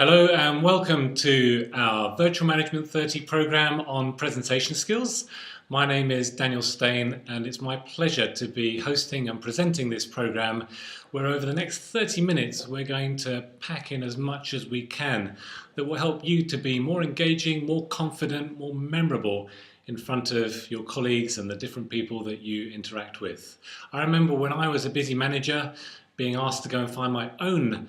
Hello and welcome to our Virtual Management 30 program on presentation skills. My name is Daniel Stein and it's my pleasure to be hosting and presenting this program where over the next 30 minutes we're going to pack in as much as we can that will help you to be more engaging, more confident, more memorable in front of your colleagues and the different people that you interact with. I remember when I was a busy manager being asked to go and find my own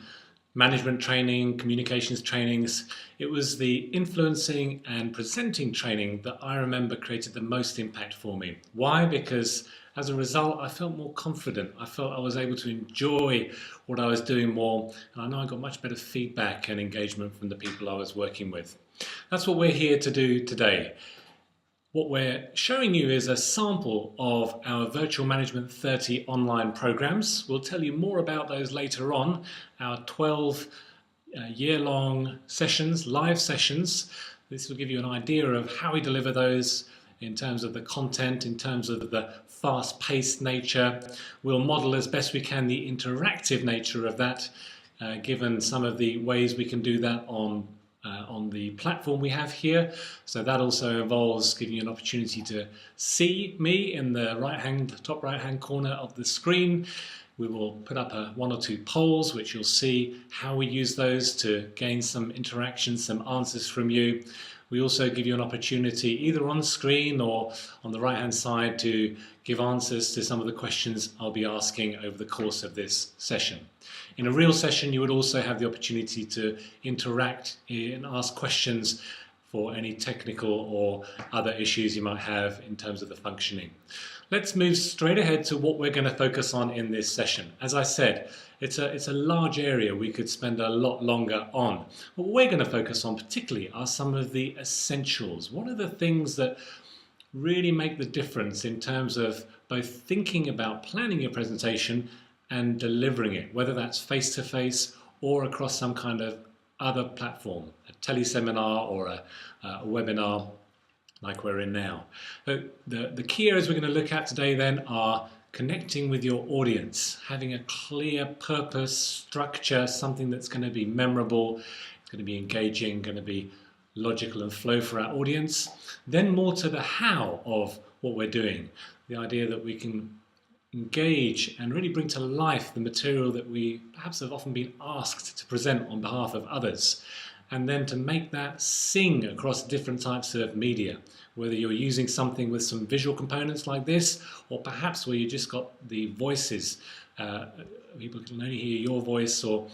management training, communications trainings. It was the influencing and presenting training that I remember created the most impact for me. Why? Because as a result, I felt more confident. I felt I was able to enjoy what I was doing more, and I know I got much better feedback and engagement from the people I was working with. That's what we're here to do today. What we're showing you is a sample of our Virtual Management 30 online programs. We'll tell you more about those later on, our 12 year-long sessions, live sessions. This will give you an idea of how we deliver those in terms of the content, in terms of the fast-paced nature. We'll model as best we can the interactive nature of that, given some of the ways we can do that on the platform we have here. So that also involves giving you an opportunity to see me in the top right hand corner of the screen. We will put up one or two polls which you'll see how we use those to gain some interaction, some answers from you. We also give you an opportunity either on screen or on the right hand side to give answers to some of the questions I'll be asking over the course of this session. In a real session, you would also have the opportunity to interact and ask questions for any technical or other issues you might have in terms of the functioning. Let's move straight ahead to what we're going to focus on in this session. As I said, it's a large area we could spend a lot longer on. What we're going to focus on particularly are some of the essentials. What are the things that really make the difference in terms of both thinking about planning your presentation and delivering it, whether that's face-to-face or across some kind of other platform, a teleseminar or a webinar like we're in now. The key areas we're going to look at today then are connecting with your audience, having a clear purpose, structure, something that's going to be memorable, it's going to be engaging, going to be logical and flow for our audience. Then more to the how of what we're doing, the idea that we can engage and really bring to life the material that we perhaps have often been asked to present on behalf of others, and then to make that sing across different types of media, whether you're using something with some visual components like this, or perhaps where you just got the voices, people can only hear your voice or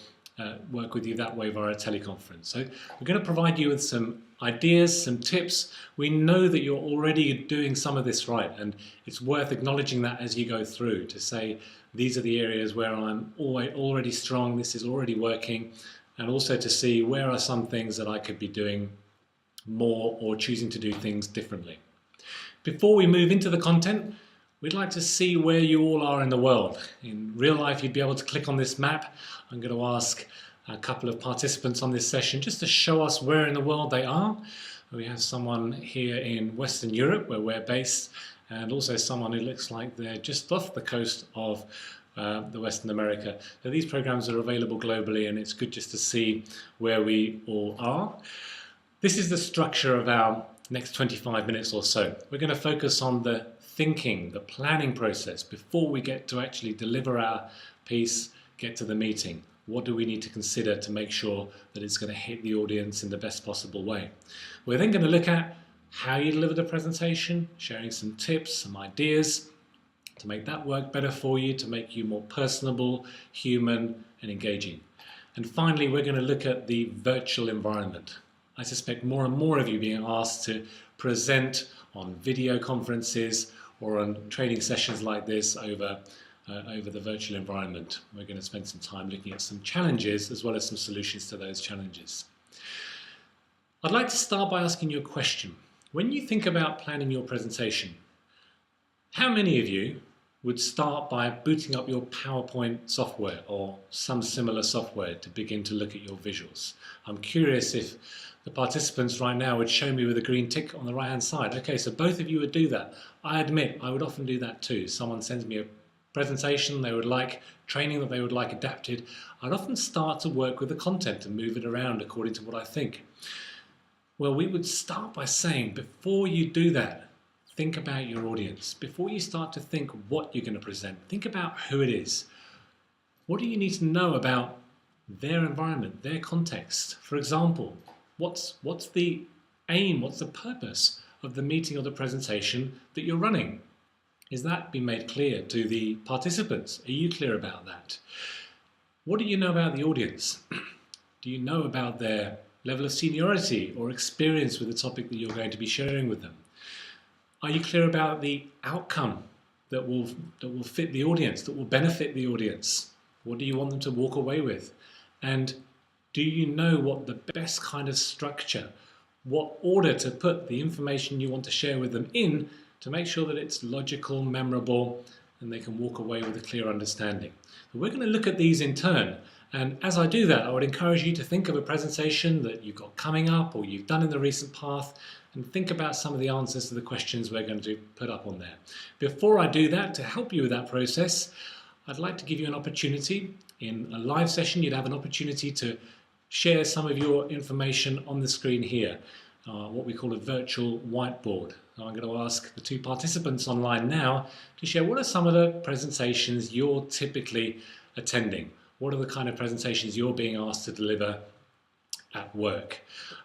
work with you that way via a teleconference. So we're going to provide you with some ideas, some tips. We know that you're already doing some of this right, and it's worth acknowledging that as you go through to say, these are the areas where I'm already strong, this is already working, and also to see where are some things that I could be doing more or choosing to do things differently. Before we move into the content, we'd like to see where you all are in the world. In real life, you'd be able to click on this map. I'm going to ask a couple of participants on this session just to show us where in the world they are. We have someone here in Western Europe where we're based, and also someone who looks like they're just off the coast of the Western America. So these programs are available globally, and it's good just to see where we all are. This is the structure of our next 25 minutes or so. We're going to focus on the thinking, the planning process before we get to actually deliver our piece, get to the meeting. What do we need to consider to make sure that it's going to hit the audience in the best possible way? We're then going to look at how you deliver the presentation, sharing some tips, some ideas to make that work better for you, to make you more personable, human and engaging. And finally, we're going to look at the virtual environment. I suspect more and more of you being asked to present on video conferences or on training sessions like this over the virtual environment. We're going to spend some time looking at some challenges as well as some solutions to those challenges. I'd like to start by asking you a question. When you think about planning your presentation, how many of you would start by booting up your PowerPoint software or some similar software to begin to look at your visuals? I'm curious if the participants right now would show me with a green tick on the right hand side. Okay, so both of you would do that. I admit I would often do that too. Someone sends me a presentation they would like, training that they would like adapted, I'd often start to work with the content and move it around according to what I think. Well, we would start by saying, before you do that, think about your audience. Before you start to think what you're going to present, think about who it is. What do you need to know about their environment, their context? For example, what's the aim, what's the purpose of the meeting or the presentation that you're running? Is that being made clear to the participants? Are you clear about that? What do you know about the audience? Do you know about their level of seniority or experience with the topic that you're going to be sharing with them? Are you clear about the outcome that will fit the audience, that will benefit the audience? What do you want them to walk away with? And do you know what the best kind of structure, what order to put the information you want to share with them in to make sure that it's logical, memorable, and they can walk away with a clear understanding? So we're going to look at these in turn. And as I do that, I would encourage you to think of a presentation that you've got coming up or you've done in the recent past, and think about some of the answers to the questions we're going to put up on there. Before I do that, to help you with that process, I'd like to give you an opportunity. In a live session, you'd have an opportunity to share some of your information on the screen here, what we call a virtual whiteboard. So I'm going to ask the two participants online now to share what are some of the presentations you're typically attending. What are the kind of presentations you're being asked to deliver at work?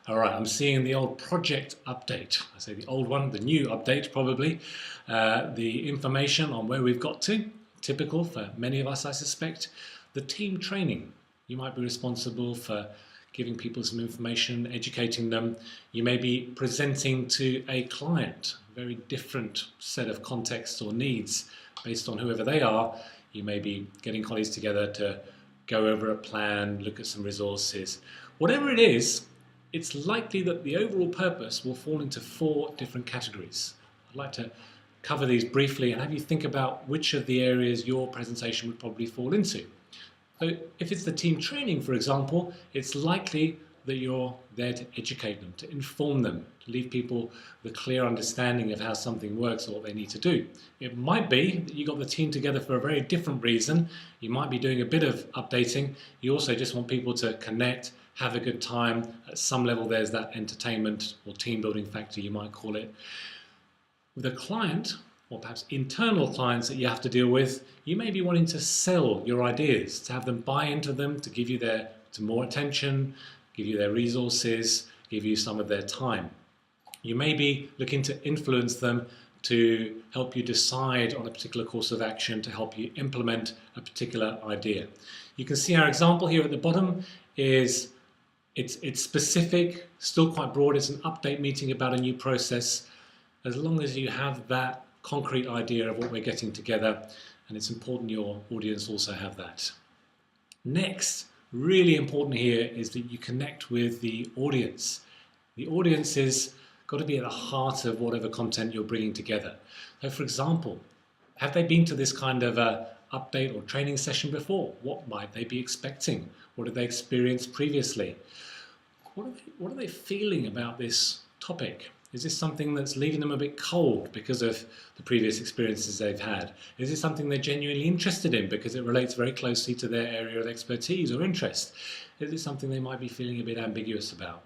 All right, I'm seeing the old project update. I say the old one, the new update probably. The information on where we've got to, typical for many of us I suspect. The team training. You might be responsible for giving people some information, educating them. You may be presenting to a client, a very different set of contexts or needs based on whoever they are. You may be getting colleagues together to go over a plan, look at some resources. Whatever it is, it's likely that the overall purpose will fall into 4 different categories. I'd like to cover these briefly and have you think about which of the areas your presentation would probably fall into. So if it's the team training, for example, it's likely that you're there to educate them, to inform them, to leave people with a clear understanding of how something works or what they need to do. It might be that you got the team together for a very different reason. You might be doing a bit of updating. You also just want people to connect, have a good time. At some level, there's that entertainment or team building factor, you might call it. With a client, or perhaps internal clients that you have to deal with, you may be wanting to sell your ideas, to have them buy into them, to give you more attention, give you their resources, give you some of their time. You may be looking to influence them to help you decide on a particular course of action, to help you implement a particular idea. You can see our example here at the bottom is it's specific, still quite broad. It's an update meeting about a new process. As long as you have that concrete idea of what we're getting together, and it's important your audience also have that. Next, really important here is that you connect with the audience. The audience has got to be at the heart of whatever content you're bringing together. So for example, have they been to this kind of a update or training session before? What might they be expecting? What did they experience previously? What are they feeling about this topic? Is this something that's leaving them a bit cold because of the previous experiences they've had? Is it something they're genuinely interested in because it relates very closely to their area of expertise or interest? Is it something they might be feeling a bit ambiguous about?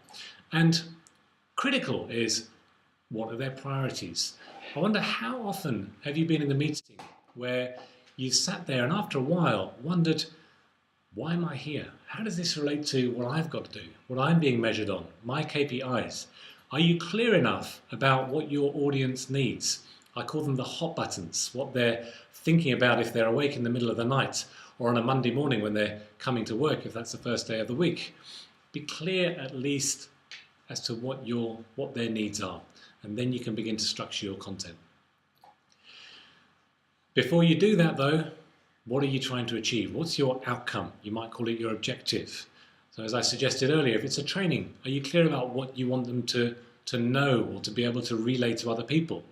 And critical is, what are their priorities? I wonder, how often have you been in the meeting where you sat there and after a while wondered, why am I here? How does this relate to what I've got to do, what I'm being measured on, my KPIs? Are you clear enough about what your audience needs? I call them the hot buttons, what they're thinking about if they're awake in the middle of the night or on a Monday morning when they're coming to work, if that's the first day of the week. Be clear at least as to what their needs are, and then you can begin to structure your content. Before you do that though, what are you trying to achieve? What's your outcome? You might call it your objective. So as I suggested earlier, if it's a training, are you clear about what you want them to know or to be able to relay to other people?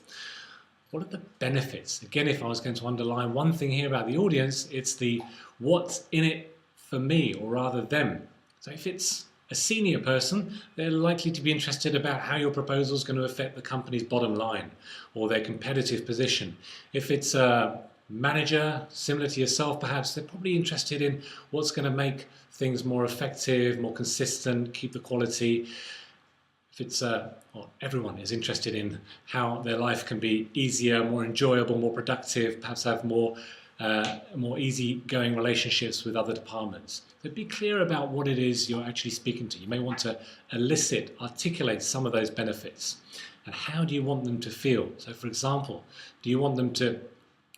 What are the benefits? Again, if I was going to underline one thing here about the audience, it's the what's in it for me, or rather them. So if it's a senior person, they're likely to be interested about how your proposal is going to affect the company's bottom line or their competitive position. If it's a manager, similar to yourself perhaps, they're probably interested in what's going to make things more effective, more consistent, keep the quality. If it's, well, everyone is interested in how their life can be easier, more enjoyable, more productive, perhaps have more easy-going relationships with other departments. So be clear about what it is you're actually speaking to. You may want to articulate some of those benefits. And how do you want them to feel? So for example, do you want them to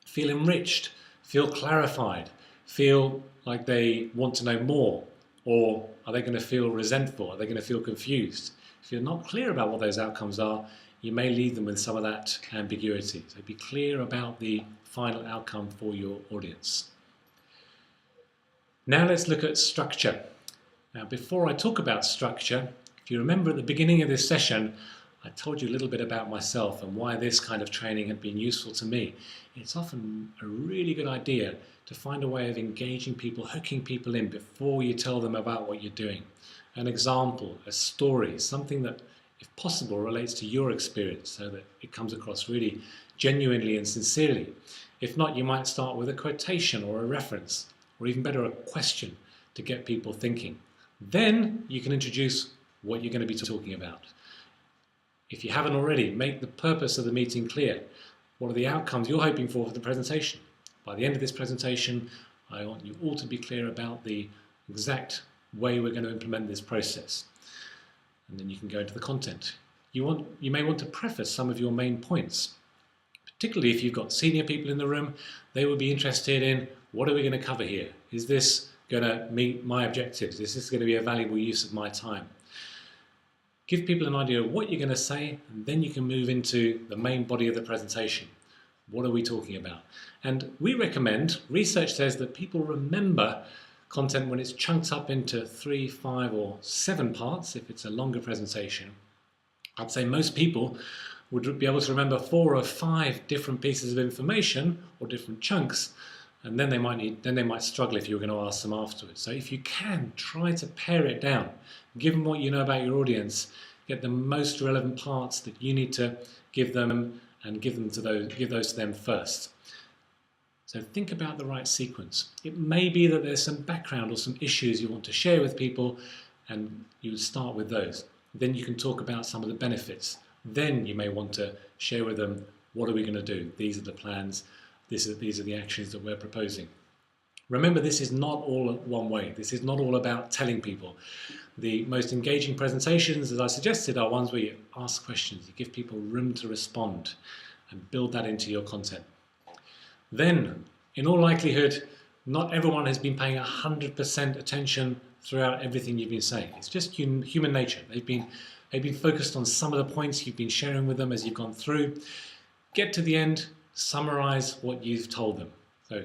feel enriched, feel clarified, feel like they want to know more? Or are they going to feel resentful? Are they going to feel confused? If you're not clear about what those outcomes are, you may leave them with some of that ambiguity. So be clear about the final outcome for your audience. Now let's look at structure. Now before I talk about structure, if you remember at the beginning of this session, I told you a little bit about myself and why this kind of training had been useful to me. It's often a really good idea to find a way of engaging people, hooking people in before you tell them about what you're doing. An example, a story, something that, if possible, relates to your experience so that it comes across really genuinely and sincerely. If not, you might start with a quotation or a reference, or even better, a question to get people thinking. Then you can introduce what you're going to be talking about. If you haven't already, make the purpose of the meeting clear. What are the outcomes you're hoping for the presentation? By the end of this presentation, I want you all to be clear about the exact way we're going to implement this process. And then you can go into the content. You may want to preface some of your main points. Particularly if you've got senior people in the room, they will be interested in what are we going to cover here? Is this going to meet my objectives? Is this going to be a valuable use of my time? Give people an idea of what you're going to say, and then you can move into the main body of the presentation. What are we talking about? And we recommend, research says that people remember content when it's chunked up into 3, 5 or 7 parts, if it's a longer presentation. I'd say most people would be able to remember 4 or 5 different pieces of information or different chunks, and then they might struggle if you were going to ask them afterwards. So if you can, try to pare it down. Given what you know about your audience, get the most relevant parts that you need to give them and give those to them first. So think about the right sequence. It may be that there's some background or some issues you want to share with people, and you would start with those. Then you can talk about some of the benefits. Then you may want to share with them, what are we going to do? These are the plans. These are the actions that we're proposing. Remember, this is not all one way. This is not all about telling people. The most engaging presentations, as I suggested, are ones where you ask questions, you give people room to respond, and build that into your content. Then, in all likelihood, not everyone has been paying 100% attention throughout everything you've been saying. It's just human nature. They've been focused on some of the points you've been sharing with them as you've gone through. Get to the end, summarize what you've told them. So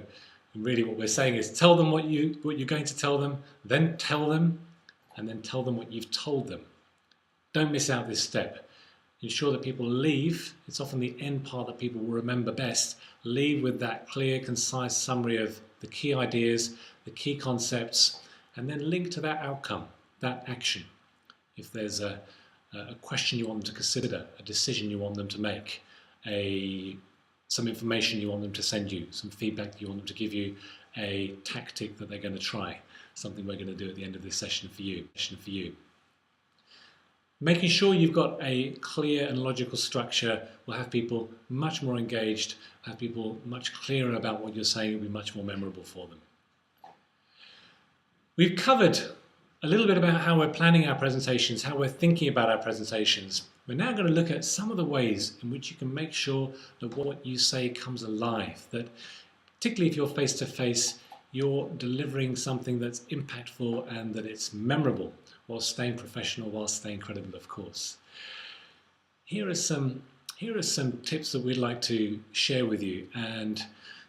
really what we're saying is tell them what you're going to tell them, then tell them, and then tell them what you've told them. Don't miss out this step. Ensure that people leave, it's often the end part that people will remember best, leave with that clear, concise summary of the key ideas, the key concepts, and then link to that outcome, that action. If there's a question you want them to consider, a decision you want them to make, some information you want them to send you, some feedback you want them to give you, a tactic that they're going to try, something we're going to do at the end of this session for you. Making sure you've got a clear and logical structure will have people much more engaged, have people much clearer about what you're saying, will be much more memorable for them. We've covered a little bit about how we're planning our presentations, how we're thinking about our presentations. We're now going to look at some of the ways in which you can make sure that what you say comes alive, that particularly if you're face-to-face, you're delivering something that's impactful and that it's memorable, while staying professional, while staying credible, of course. Here are some tips that we'd like to share with you, and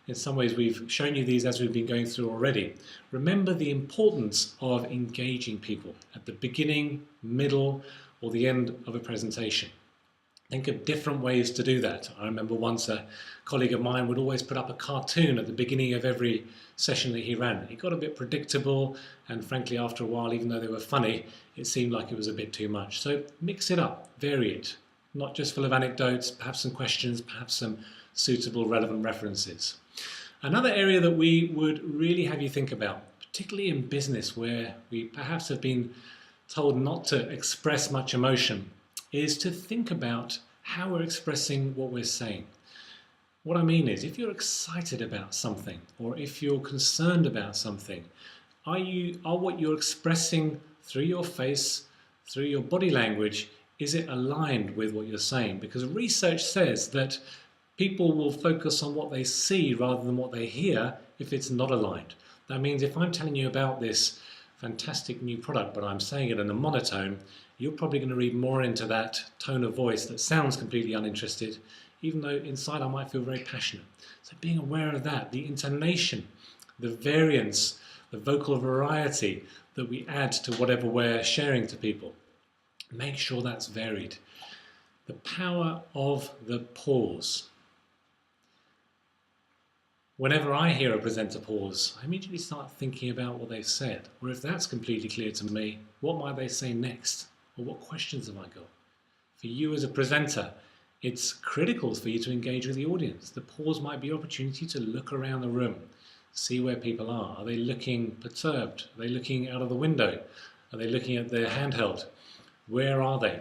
in some ways we've shown you these as we've been going through already. Remember the importance of engaging people at the beginning, middle, or the end of a presentation. Think of different ways to do that. I remember once a colleague of mine would always put up a cartoon at the beginning of every session that he ran. It got a bit predictable, and frankly after a while, even though they were funny, it seemed like it was a bit too much. So mix it up, vary it, not just full of anecdotes, perhaps some questions, perhaps some suitable relevant references. Another area that we would really have you think about, particularly in business where we perhaps have been told not to express much emotion, is to think about how we're expressing what we're saying. What I mean is, if you're excited about something or if you're concerned about something, are what you're expressing through your face, through your body language, is it aligned with what you're saying? Because research says that people will focus on what they see rather than what they hear if it's not aligned. That means if I'm telling you about this fantastic new product, but I'm saying it in a monotone, you're probably going to read more into that tone of voice that sounds completely uninterested, even though inside I might feel very passionate. So being aware of that, the intonation, the variance, the vocal variety that we add to whatever we're sharing to people. Make sure that's varied. The power of the pause. Whenever I hear a presenter pause, I immediately start thinking about what they've said. Or if that's completely clear to me, what might they say next? Or what questions have I got? For you as a presenter, it's critical for you to engage with the audience. The pause might be an opportunity to look around the room, see where people are. Are they looking perturbed? Are they looking out of the window? Are they looking at their handheld? Where are they?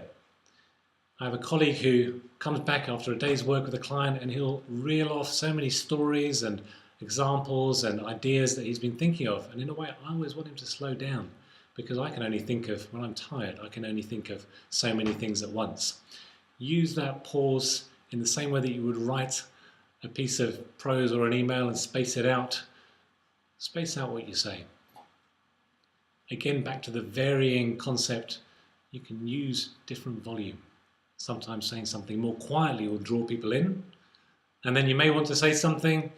I have a colleague who comes back after a day's work with a client and he'll reel off so many stories and examples and ideas that he's been thinking of. And in a way, I always want him to slow down because I can only think of, when I'm tired, I can only think of so many things at once. Use that pause in the same way that you would write a piece of prose or an email and space it out. Space out what you say. Again, back to the varying concept, you can use different volume. Sometimes saying something more quietly will draw people in, and then you may want to say something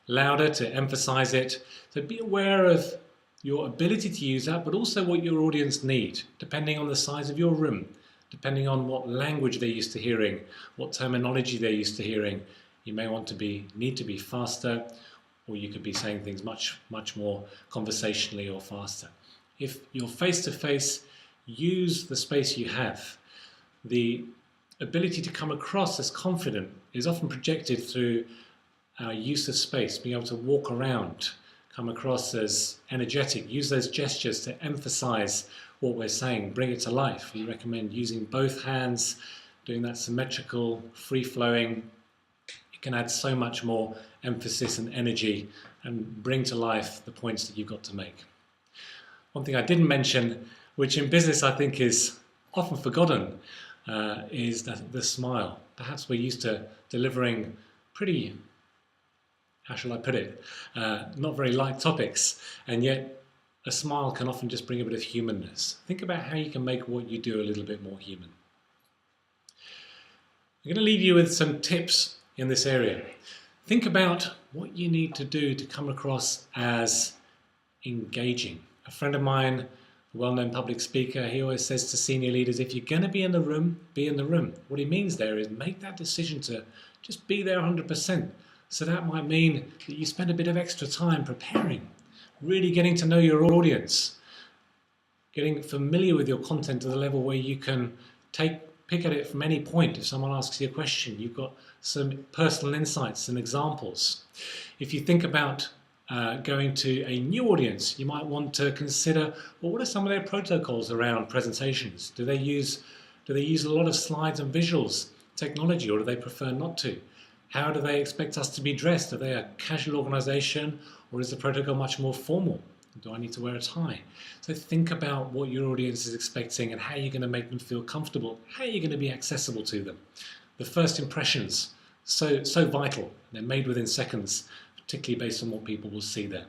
louder to emphasize it. So be aware of your ability to use that, but also what your audience need, depending on the size of your room, depending on what language they're used to hearing, what terminology they're used to hearing. You may need to be faster, or you could be saying things much more conversationally or faster. If you're face-to-face, use the space you have. The ability to come across as confident is often projected through our use of space, being able to walk around, come across as energetic, use those gestures to emphasize what we're saying, bring it to life. We recommend using both hands, doing that symmetrical, free-flowing. It can add so much more emphasis and energy and bring to life the points that you've got to make. One thing I didn't mention, which in business I think is often forgotten, is the smile. Perhaps we're used to delivering pretty, how shall I put it, not very light topics, and yet a smile can often just bring a bit of humanness. Think about how you can make what you do a little bit more human. I'm going to leave you with some tips in this area. Think about what you need to do to come across as engaging. A friend of mine, a well-known public speaker, he always says to senior leaders, if you're going to be in the room, be in the room. What he means there is make that decision to just be there 100%. So that might mean that you spend a bit of extra time preparing, really getting to know your audience, getting familiar with your content to the level where you can pick at it from any point. If someone asks you a question, you've got some personal insights and examples. If you think about going to a new audience, you might want to consider, well, what are some of their protocols around presentations? Do they use a lot of slides and visuals technology, or do they prefer not to? How do they expect us to be dressed? Are they a casual organization, or is the protocol much more formal? Do I need to wear a tie? So think about what your audience is expecting and how you're going to make them feel comfortable, how you're going to be accessible to them. The first impressions, so vital. They're made within seconds, particularly based on what people will see there.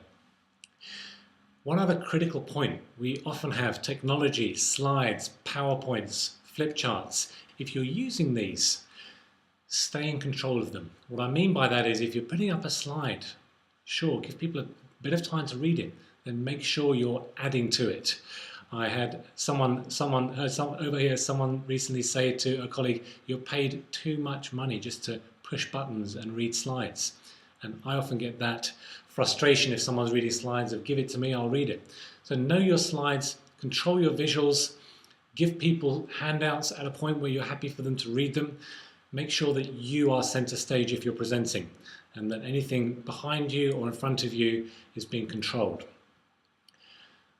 One other critical point, we often have technology, slides, PowerPoints, flip charts. If you're using these, stay in control of them. What I mean by that is if you're putting up a slide, sure, give people a bit of time to read it, then make sure you're adding to it. I had someone recently say to a colleague, you're paid too much money just to push buttons and read slides. And I often get that frustration if someone's reading slides of give it to me, I'll read it. So know your slides, control your visuals, give people handouts at a point where you're happy for them to read them. Make sure that you are center stage if you're presenting. and that anything behind you or in front of you is being controlled.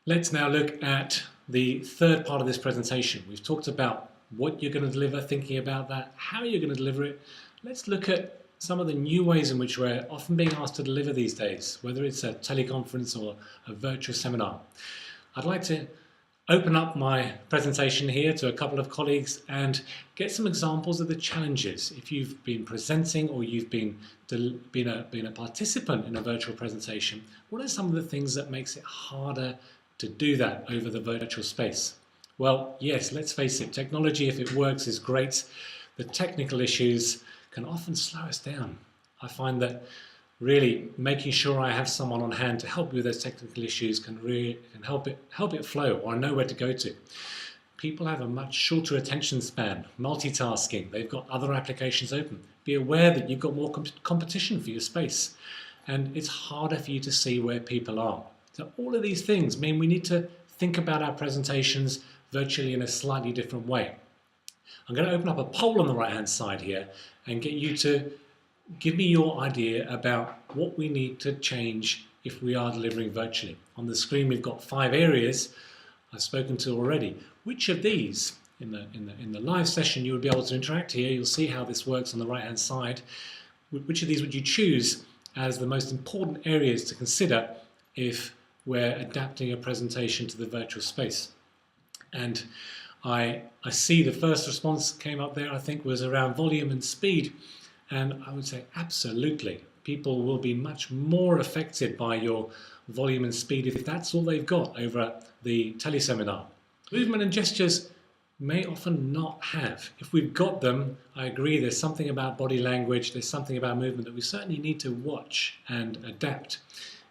Let's now look at the third part of this presentation. We've talked about what you're going to deliver, thinking about that, how you're going to deliver it. Let's look at some of the new ways in which we're often being asked to deliver these days, whether it's a teleconference or a virtual seminar. I'd like to open up my presentation here to a couple of colleagues and get some examples of the challenges. If you've been presenting or you've been a participant in a virtual presentation, what are some of the things that makes it harder to do that over the virtual space? Well, yes, let's face it, technology, if it works, is great. The technical issues can often slow us down. I find that really making sure I have someone on hand to help me with those technical issues can help it flow, or I know where to go to. People have a much shorter attention span, multitasking, they've got other applications open. Be aware that you've got more competition for your space, and it's harder for you to see where people are. So all of these things mean we need to think about our presentations virtually in a slightly different way. I'm going to open up a poll on the right hand side here and get you to give me your idea about what we need to change if we are delivering virtually. On the screen we've got 5 areas I've spoken to already. Which of these, in the live session you will be able to interact here, you'll see how this works on the right hand side. Which of these would you choose as the most important areas to consider if we're adapting a presentation to the virtual space? And I see the first response came up there, I think, was around volume and speed. And I would say absolutely. People will be much more affected by your volume and speed if that's all they've got over the teleseminar. Movement and gestures may often not have. If we've got them, I agree, there's something about body language, there's something about movement that we certainly need to watch and adapt.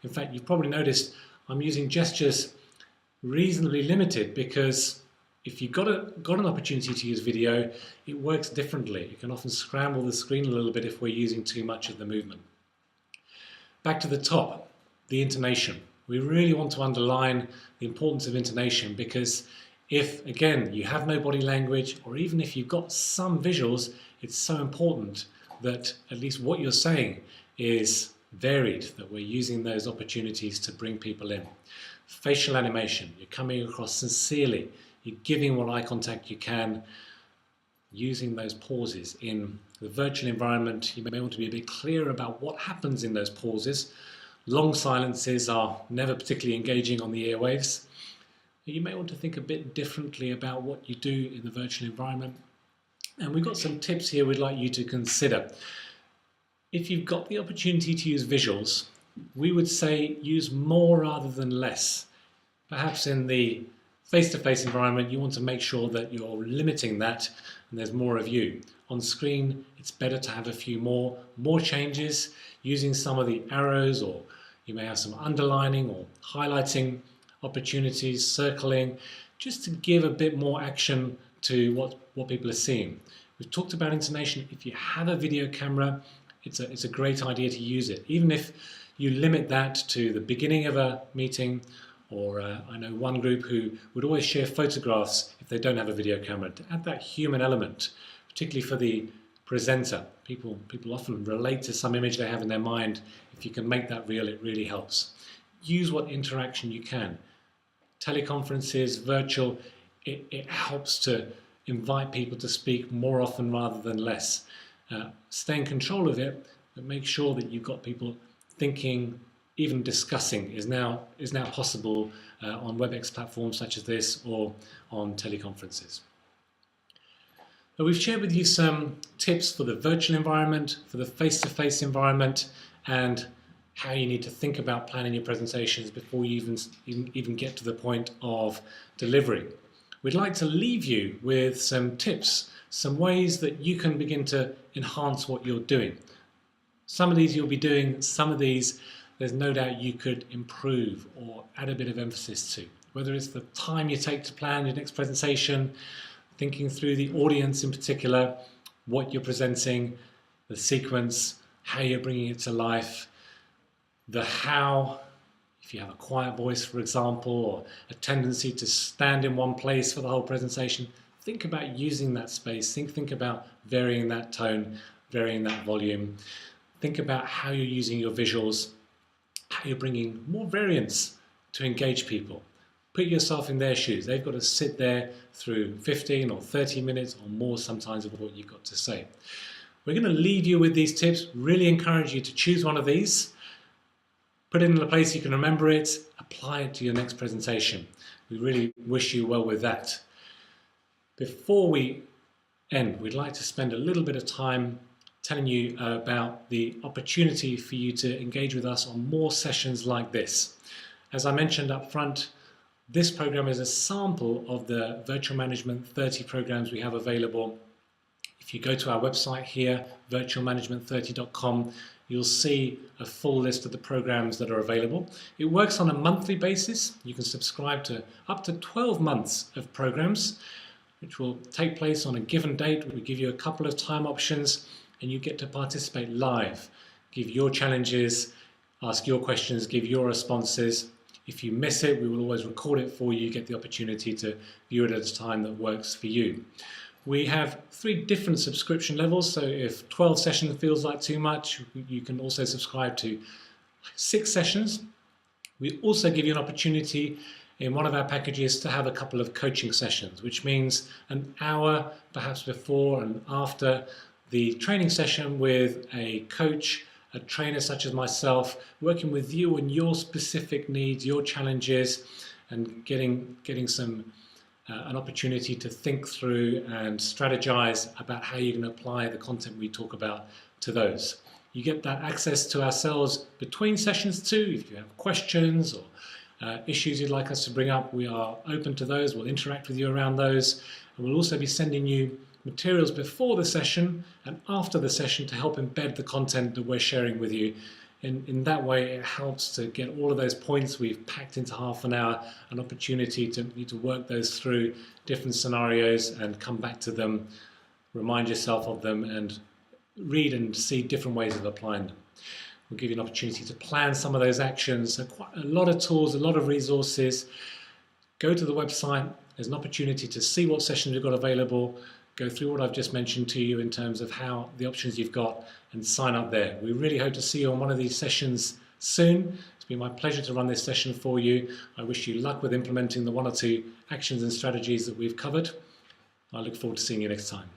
In fact, you've probably noticed I'm using gestures reasonably limited because if you've got an opportunity to use video, it works differently. It can often scramble the screen a little bit if we're using too much of the movement. Back to the top, the intonation. We really want to underline the importance of intonation because if, again, you have no body language, or even if you've got some visuals, it's so important that at least what you're saying is varied, that we're using those opportunities to bring people in. Facial animation, you're coming across sincerely, you're giving what eye contact you can, using those pauses. In the virtual environment, you may want to be a bit clearer about what happens in those pauses. Long silences are never particularly engaging on the airwaves. You may want to think a bit differently about what you do in the virtual environment. And we've got some tips here we'd like you to consider. If you've got the opportunity to use visuals, we would say use more rather than less. Perhaps in the face-to-face environment, you want to make sure that you're limiting that and there's more of you. On screen, it's better to have a few more changes, using some of the arrows, or you may have some underlining or highlighting opportunities, circling, just to give a bit more action to what people are seeing. We've talked about intonation. If you have a video camera, it's a great idea to use it. Even if you limit that to the beginning of a meeting, or I know one group who would always share photographs if they don't have a video camera, to add that human element, particularly for the presenter. People often relate to some image they have in their mind. If you can make that real, it really helps. Use what interaction you can. Teleconferences, virtual, it helps to invite people to speak more often rather than less. Stay in control of it, but make sure that you've got people thinking. Even discussing is now possible on WebEx platforms such as this, or on teleconferences. But we've shared with you some tips for the virtual environment, for the face-to-face environment, and how you need to think about planning your presentations before you even get to the point of delivery. We'd like to leave you with some tips, some ways that you can begin to enhance what you're doing. Some of these you'll be doing, some of these there's no doubt you could improve or add a bit of emphasis to. Whether it's the time you take to plan your next presentation, thinking through the audience in particular, what you're presenting, the sequence, how you're bringing it to life, the how, if you have a quiet voice, for example, or a tendency to stand in one place for the whole presentation, think about using that space, think about varying that tone, varying that volume. Think about how you're using your visuals, how you're bringing more variance to engage people. Put yourself in their shoes. They've got to sit there through 15 or 30 minutes or more sometimes of what you've got to say. We're going to leave you with these tips. Really encourage you to choose one of these, put it in a place you can remember it, apply it to your next presentation. We really wish you well with that. Before we end, we'd like to spend a little bit of time telling you about the opportunity for you to engage with us on more sessions like this. As I mentioned up front, this program is a sample of the Virtual Management 30 programs we have available. If you go to our website here, virtualmanagement30.com, you'll see a full list of the programs that are available. It works on a monthly basis. You can subscribe to up to 12 months of programs, which will take place on a given date. We give you a couple of time options and you get to participate live. Give your challenges, ask your questions, give your responses. If you miss it, we will always record it for you. You get the opportunity to view it at a time that works for you. We have 3 different subscription levels, so if 12 sessions feels like too much, you can also subscribe to 6 sessions. We also give you an opportunity in one of our packages to have a couple of coaching sessions, which means an hour perhaps before and after the training session with a coach, a trainer such as myself, working with you and your specific needs, your challenges, and getting an opportunity to think through and strategize about how you can apply the content we talk about to those. You get that access to ourselves between sessions too. If you have questions or issues you'd like us to bring up, we are open to those. We'll interact with you around those. And we'll also be sending you materials before the session and after the session to help embed the content that we're sharing with you. In that way, it helps to get all of those points we've packed into half an hour, an opportunity to work those through different scenarios and come back to them, remind yourself of them, and read and see different ways of applying them. We'll give you an opportunity to plan some of those actions. So quite a lot of tools, a lot of resources. Go to the website. There's an opportunity to see what sessions we've got available, go through what I've just mentioned to you in terms of how the options you've got, and sign up there. We really hope to see you on one of these sessions soon. It's been my pleasure to run this session for you. I wish you luck with implementing the 1 or 2 actions and strategies that we've covered. I look forward to seeing you next time.